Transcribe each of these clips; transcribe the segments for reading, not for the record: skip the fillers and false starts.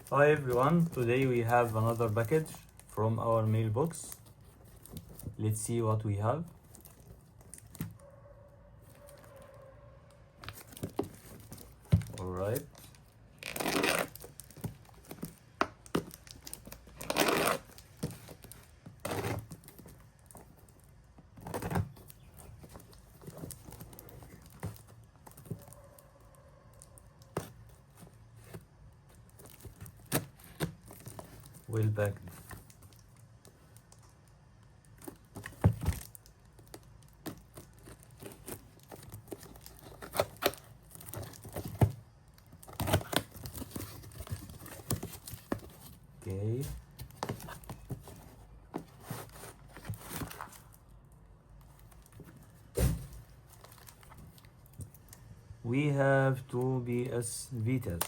Hi everyone, today we have another package from our mailbox. Let's see what we have. Alright. Well packed. Okay. We have two PSvitas.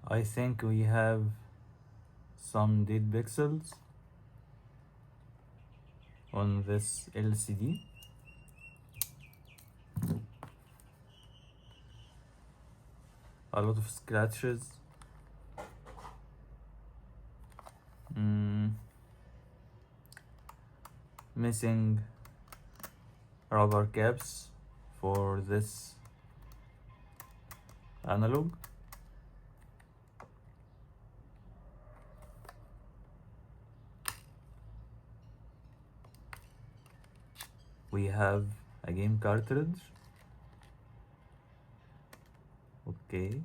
I think we have some dead pixels on this LCD. A lot of scratches. Missing rubber caps for this analog. We have a game cartridge. Okay.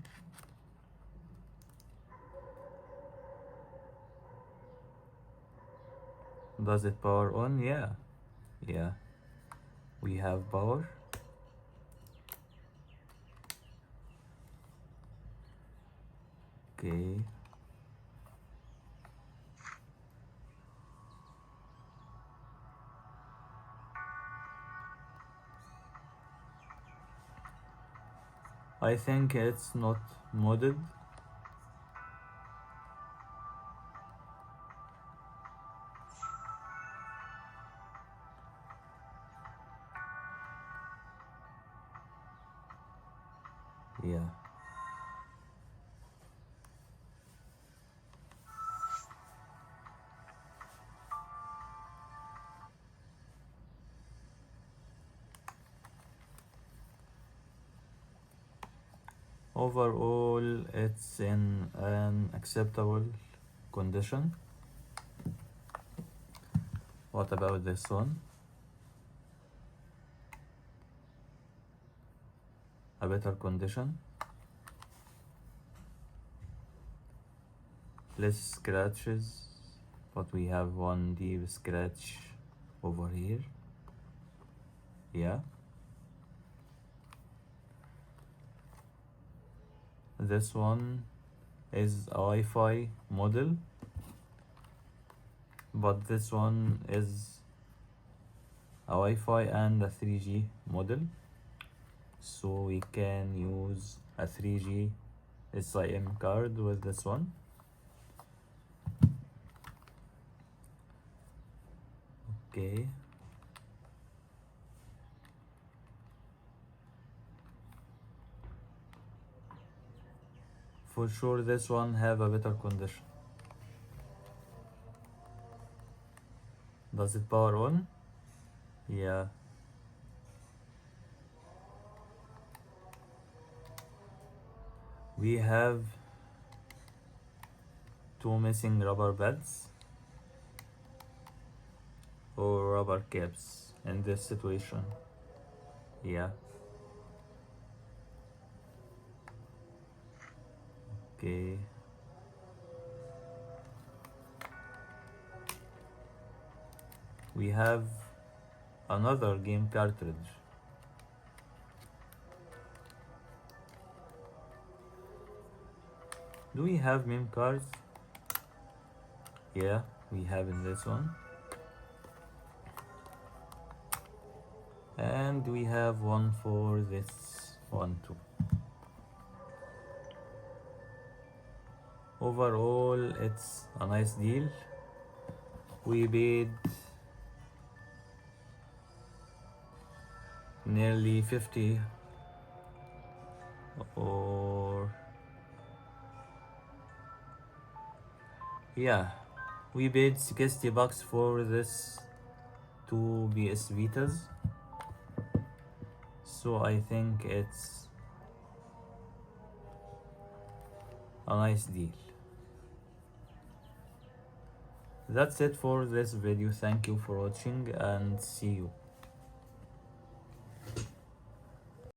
Does it power on? Yeah, we have power. Okay. I think it's not modded. Yeah. Overall, it's in an acceptable condition. What about this one? A better condition. Less scratches, but we have one deep scratch over here. Yeah. This one is a Wi-Fi model, but this one is a Wi-Fi and a 3G model, so we can use a 3G SIM card with this one. Okay. For sure this one have a better condition. Does it power on? Yeah. We have two missing rubber pads or rubber caps in this situation. Yeah. Okay. We have another game cartridge. Do we have meme cards? Yeah, we have in this one. And we have one for this 1 2. Overall it's a nice deal. We paid nearly 50 or yeah, we paid $60 for this two PS Vitas, so I think it's a nice deal. That's it for this video. Thank you for watching and see you.